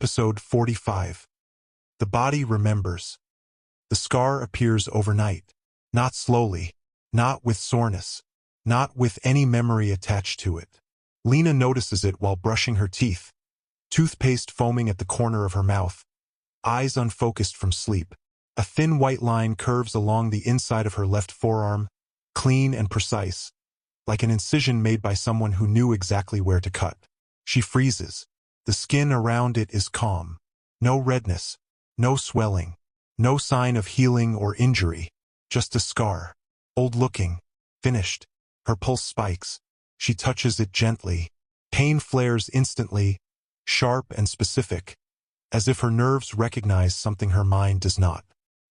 Episode 45. The body remembers. The scar appears overnight. Not slowly. Not with soreness. Not with any memory attached to it. Leena notices it while brushing her teeth. Toothpaste foaming at the corner of her mouth. Eyes unfocused from sleep. A thin white line curves along the inside of her left forearm, clean and precise, like an incision made by someone who knew exactly where to cut. She freezes. The skin around it is calm. No redness, no swelling, no sign of healing or injury, just a scar. Old-looking, finished. Her pulse spikes. She touches it gently. Pain flares instantly, sharp and specific, as if her nerves recognize something her mind does not.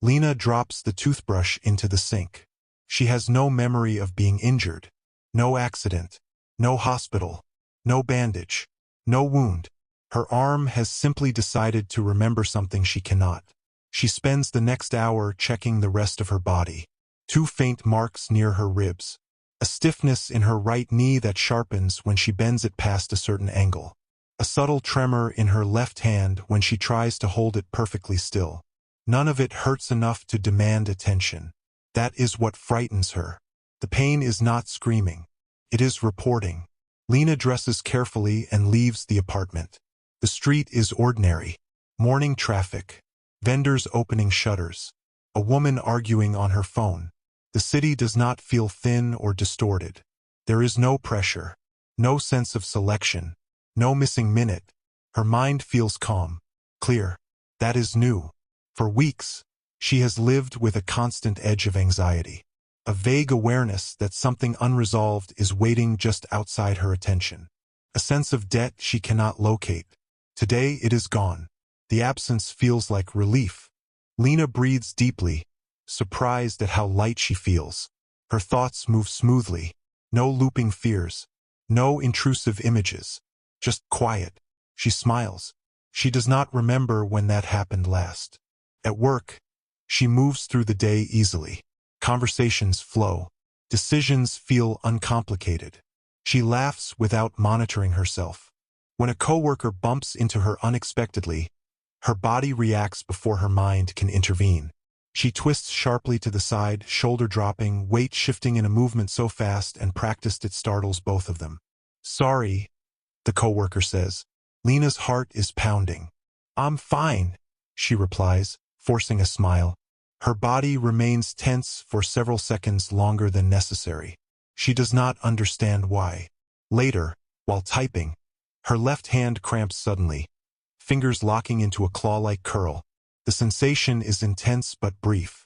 Leena drops the toothbrush into the sink. She has no memory of being injured. No accident. No hospital. No bandage. No wound. Her arm has simply decided to remember something she cannot. She spends the next hour checking the rest of her body. 2 faint marks near her ribs. A stiffness in her right knee that sharpens when she bends it past a certain angle. A subtle tremor in her left hand when she tries to hold it perfectly still. None of it hurts enough to demand attention. That is what frightens her. The pain is not screaming. It is reporting. Leena dresses carefully and leaves the apartment. The street is ordinary. Morning traffic. Vendors opening shutters. A woman arguing on her phone. The city does not feel thin or distorted. There is no pressure. No sense of selection. No missing minute. Her mind feels calm. Clear. That is new. For weeks, she has lived with a constant edge of anxiety. A vague awareness that something unresolved is waiting just outside her attention. A sense of debt she cannot locate. Today it is gone. The absence feels like relief. Leena breathes deeply, surprised at how light she feels. Her thoughts move smoothly. No looping fears. No intrusive images. Just quiet. She smiles. She does not remember when that happened last. At work, she moves through the day easily. Conversations flow. Decisions feel uncomplicated. She laughs without monitoring herself. When a coworker bumps into her unexpectedly, her body reacts before her mind can intervene. She twists sharply to the side, shoulder dropping, weight shifting in a movement so fast and practiced it startles both of them. "Sorry," the coworker says. Leena's heart is pounding. "I'm fine," she replies, forcing a smile. Her body remains tense for several seconds longer than necessary. She does not understand why. Later, while typing, her left hand cramps suddenly, fingers locking into a claw-like curl. The sensation is intense but brief.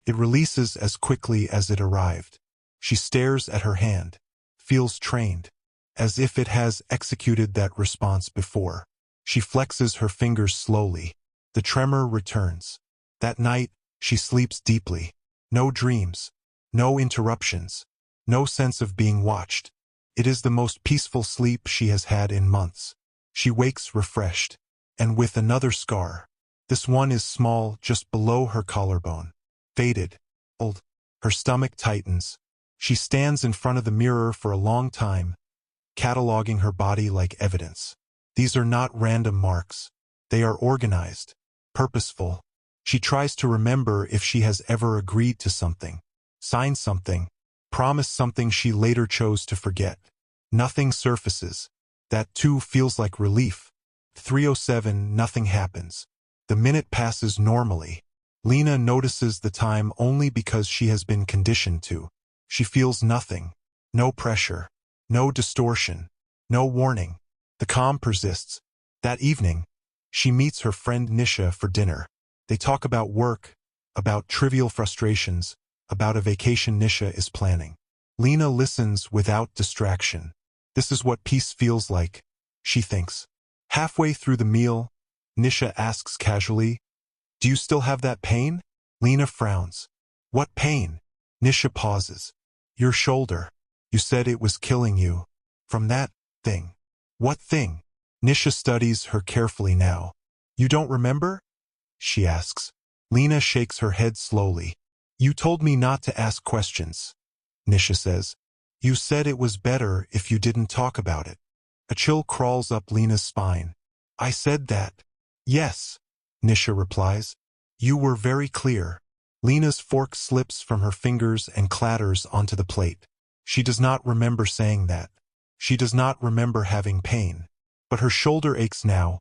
It releases as quickly as it arrived. She stares at her hand, feels trained, as if it has executed that response before. She flexes her fingers slowly. The tremor returns. That night, she sleeps deeply. No dreams. No interruptions. No sense of being watched. It is the most peaceful sleep she has had in months. She wakes refreshed. And with another scar. This one is small, just below her collarbone. Faded. Old. Her stomach tightens. She stands in front of the mirror for a long time, cataloging her body like evidence. These are not random marks. They are organized. Purposeful. She tries to remember if she has ever agreed to something, signed something, promised something she later chose to forget. Nothing surfaces. That too feels like relief. 3:07, nothing happens. The minute passes normally. Leena notices the time only because she has been conditioned to. She feels nothing. No pressure. No distortion. No warning. The calm persists. That evening, she meets her friend Nisha for dinner. They talk about work, about trivial frustrations, about a vacation Nisha is planning. Leena listens without distraction. This is what peace feels like, she thinks. Halfway through the meal, Nisha asks casually, "Do you still have that pain?" Leena frowns. "What pain?" Nisha pauses. "Your shoulder. You said it was killing you. From that thing." "What thing?" Nisha studies her carefully now. "You don't remember?" she asks. Leena shakes her head slowly. "You told me not to ask questions," Nisha says. "You said it was better if you didn't talk about it." A chill crawls up Leena's spine. "I said that." Yes, Nisha replies. You were very clear. Leena's fork slips from her fingers and clatters onto the plate. She does not remember saying that. She does not remember having pain. But her shoulder aches now,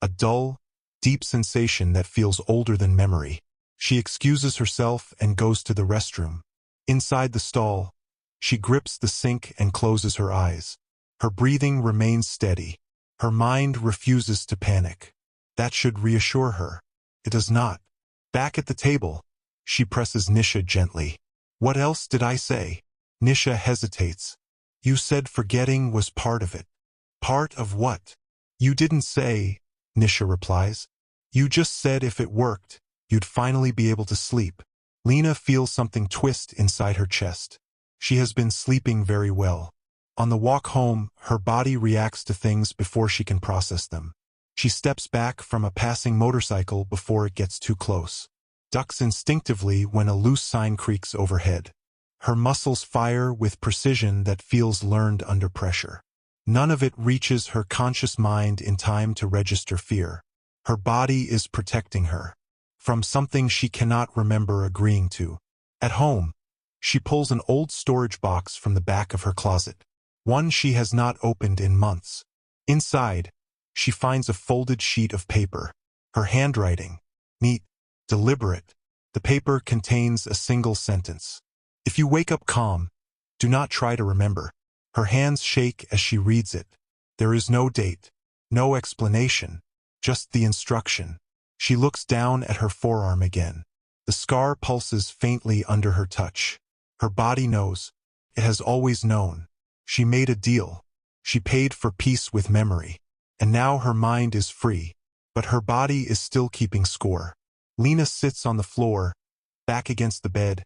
a dull, deep sensation that feels older than memory. She excuses herself and goes to the restroom. Inside the stall, she grips the sink and closes her eyes. Her breathing remains steady. Her mind refuses to panic. That should reassure her. It does not. Back at the table, she presses Nisha gently. What else did I say? Nisha hesitates. You said forgetting was part of it. Part of what? You didn't say, Nisha replies. You just said if it worked, you'd finally be able to sleep. Leena feels something twist inside her chest. She has been sleeping very well. On the walk home, her body reacts to things before she can process them. She steps back from a passing motorcycle before it gets too close. Ducks instinctively when a loose sign creaks overhead. Her muscles fire with precision that feels learned under pressure. None of it reaches her conscious mind in time to register fear. Her body is protecting her from something she cannot remember agreeing to. At home, she pulls an old storage box from the back of her closet, one she has not opened in months. Inside, she finds a folded sheet of paper. Her handwriting, neat, deliberate. The paper contains a single sentence. If you wake up calm, do not try to remember. Her hands shake as she reads it. There is no date, no explanation, just the instruction. She looks down at her forearm again. The scar pulses faintly under her touch. Her body knows. It has always known. She made a deal. She paid for peace with memory. And now her mind is free. But her body is still keeping score. Leena sits on the floor, back against the bed,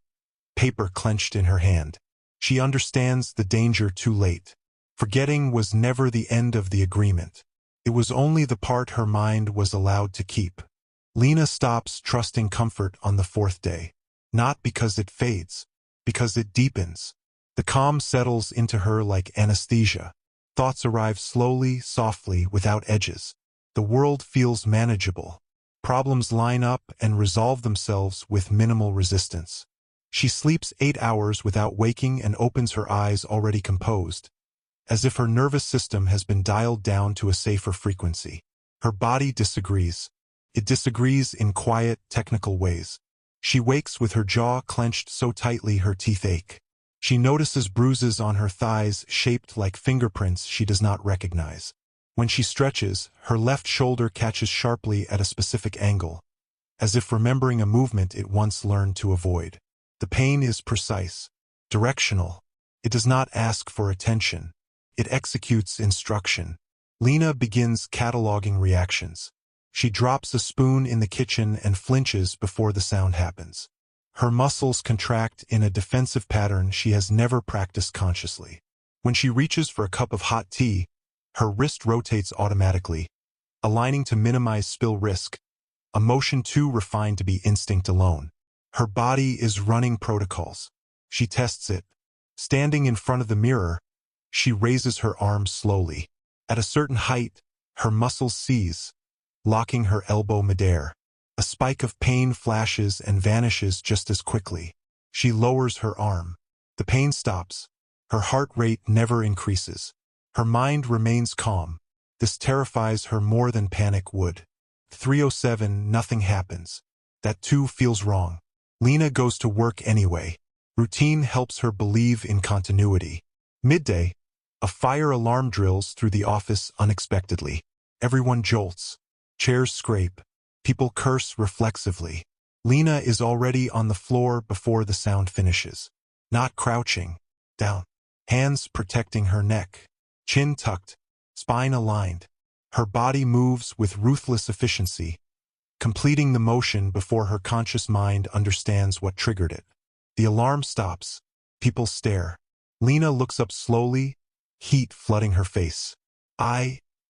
paper clenched in her hand. She understands the danger too late. Forgetting was never the end of the agreement. It was only the part her mind was allowed to keep. Leena stops trusting comfort on the fourth day. Not because it fades, because it deepens. The calm settles into her like anesthesia. Thoughts arrive slowly, softly, without edges. The world feels manageable. Problems line up and resolve themselves with minimal resistance. She sleeps 8 hours without waking and opens her eyes already composed, as if her nervous system has been dialed down to a safer frequency. Her body disagrees. It disagrees in quiet, technical ways. She wakes with her jaw clenched so tightly her teeth ache. She notices bruises on her thighs shaped like fingerprints she does not recognize. When she stretches, her left shoulder catches sharply at a specific angle, as if remembering a movement it once learned to avoid. The pain is precise, directional. It does not ask for attention. It executes instruction. Leena begins cataloging reactions. She drops a spoon in the kitchen and flinches before the sound happens. Her muscles contract in a defensive pattern she has never practiced consciously. When she reaches for a cup of hot tea, her wrist rotates automatically, aligning to minimize spill risk, a motion too refined to be instinct alone. Her body is running protocols. She tests it. Standing in front of the mirror, she raises her arms slowly. At a certain height, her muscles seize, locking her elbow midair. A spike of pain flashes and vanishes just as quickly. She lowers her arm. The pain stops. Her heart rate never increases. Her mind remains calm. This terrifies her more than panic would. 3:07, nothing happens. That too feels wrong. Leena goes to work anyway. Routine helps her believe in continuity. Midday, a fire alarm drills through the office unexpectedly. Everyone jolts. Chairs scrape. People curse reflexively. Leena is already on the floor before the sound finishes. Not crouching. Down. Hands protecting her neck. Chin tucked. Spine aligned. Her body moves with ruthless efficiency, completing the motion before her conscious mind understands what triggered it. The alarm stops. People stare. Leena looks up slowly, heat flooding her face.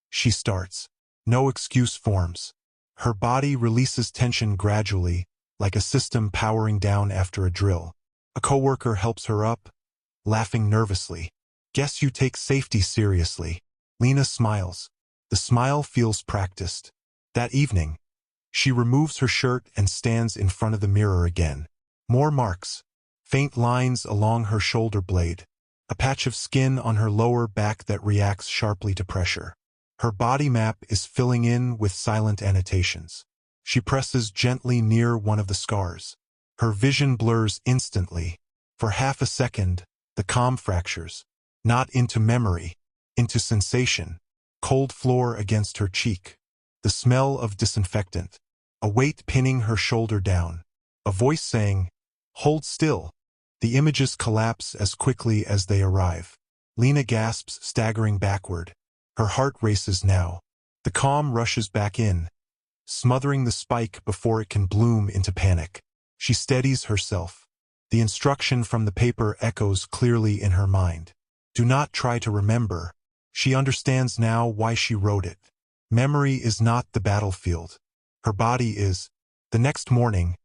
She starts. No excuse forms. Her body releases tension gradually, like a system powering down after a drill. A coworker helps her up, laughing nervously. Guess you take safety seriously. Leena smiles. The smile feels practiced. That evening, she removes her shirt and stands in front of the mirror again. More marks. Faint lines along her shoulder blade. A patch of skin on her lower back that reacts sharply to pressure. Her body map is filling in with silent annotations. She presses gently near one of the scars. Her vision blurs instantly. For half a second, the calm fractures. Not into memory, into sensation. Cold floor against her cheek. The smell of disinfectant. A weight pinning her shoulder down. A voice saying, "Hold still." The images collapse as quickly as they arrive. Leena gasps, staggering backward. Her heart races now. The calm rushes back in, smothering the spike before it can bloom into panic. She steadies herself. The instruction from the paper echoes clearly in her mind. Do not try to remember. She understands now why she wrote it. Memory is not the battlefield. Her body is. The next morning,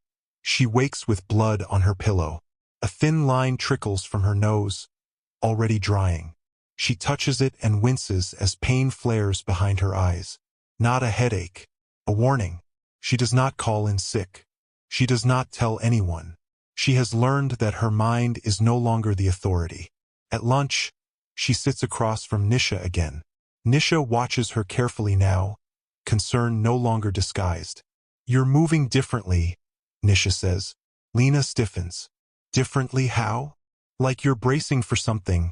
she wakes with blood on her pillow. A thin line trickles from her nose, already drying. She touches it and winces as pain flares behind her eyes. Not a headache. A warning. She does not call in sick. She does not tell anyone. She has learned that her mind is no longer the authority. At lunch, she sits across from Nisha again. Nisha watches her carefully now, concern no longer disguised. "You're moving differently," Nisha says. Leena stiffens. "Differently how?" "Like you're bracing for something,"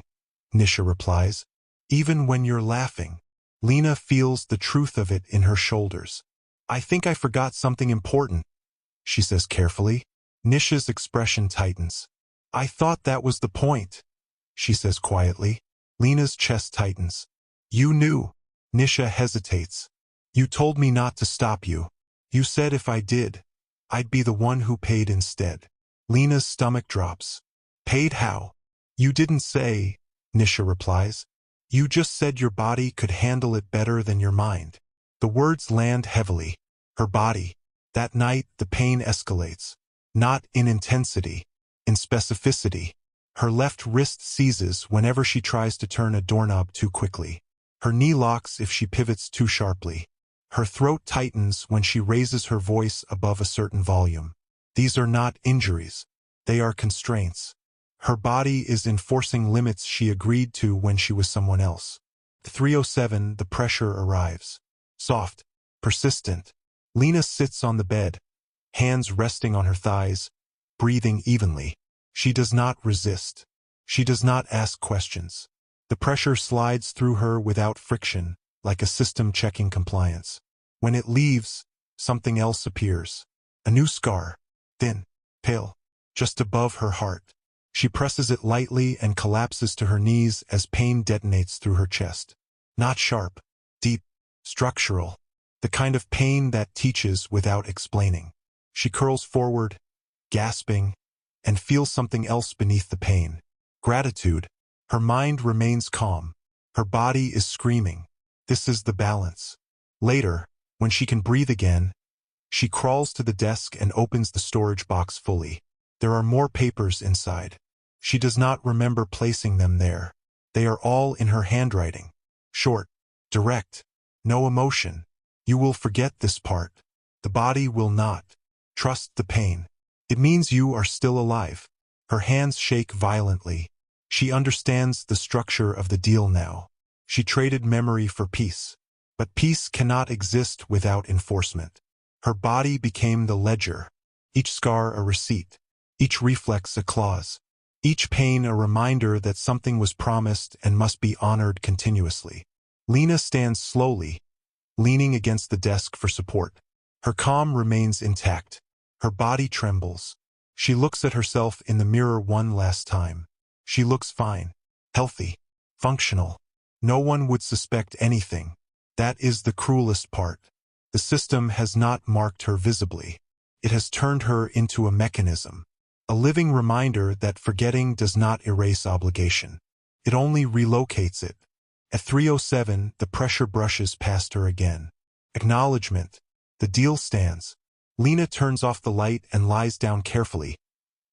Nisha replies. "Even when you're laughing." Leena feels the truth of it in her shoulders. "I think I forgot something important," she says carefully. Nisha's expression tightens. "I thought that was the point," she says quietly. Leena's chest tightens. "You knew." Nisha hesitates. "You told me not to stop you. You said if I did, I'd be the one who paid instead." Leena's stomach drops. "Paid how?" "You didn't say," Nisha replies. "You just said your body could handle it better than your mind." The words land heavily. Her body. That night, the pain escalates. Not in intensity, in specificity. Her left wrist seizes whenever she tries to turn a doorknob too quickly. Her knee locks if she pivots too sharply. Her throat tightens when she raises her voice above a certain volume. These are not injuries. They are constraints. Her body is enforcing limits she agreed to when she was someone else. 3:07, the pressure arrives. Soft, persistent. Leena sits on the bed, hands resting on her thighs, breathing evenly. She does not resist. She does not ask questions. The pressure slides through her without friction, like a system checking compliance. When it leaves, something else appears. A new scar, thin, pale, just above her heart. She presses it lightly and collapses to her knees as pain detonates through her chest. Not sharp, deep, structural. The kind of pain that teaches without explaining. She curls forward, gasping, and feels something else beneath the pain. Gratitude. Her mind remains calm. Her body is screaming. This is the balance. Later, when she can breathe again, she crawls to the desk and opens the storage box fully. There are more papers inside. She does not remember placing them there. They are all in her handwriting. Short, direct, no emotion. You will forget this part. The body will not. Trust the pain. It means you are still alive. Her hands shake violently. She understands the structure of the deal now. She traded memory for peace. But peace cannot exist without enforcement. Her body became the ledger. Each scar a receipt. Each reflex a clause. Each pain a reminder that something was promised and must be honored continuously. Leena stands slowly, leaning against the desk for support. Her calm remains intact. Her body trembles. She looks at herself in the mirror one last time. She looks fine, healthy, functional. No one would suspect anything. That is the cruelest part. The system has not marked her visibly. It has turned her into a mechanism. A living reminder that forgetting does not erase obligation. It only relocates it. At 3:07, the pressure brushes past her again. Acknowledgement. The deal stands. Leena turns off the light and lies down carefully,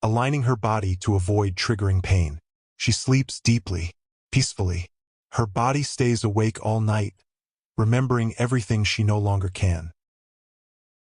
aligning her body to avoid triggering pain. She sleeps deeply, peacefully. Her body stays awake all night, remembering everything she no longer can.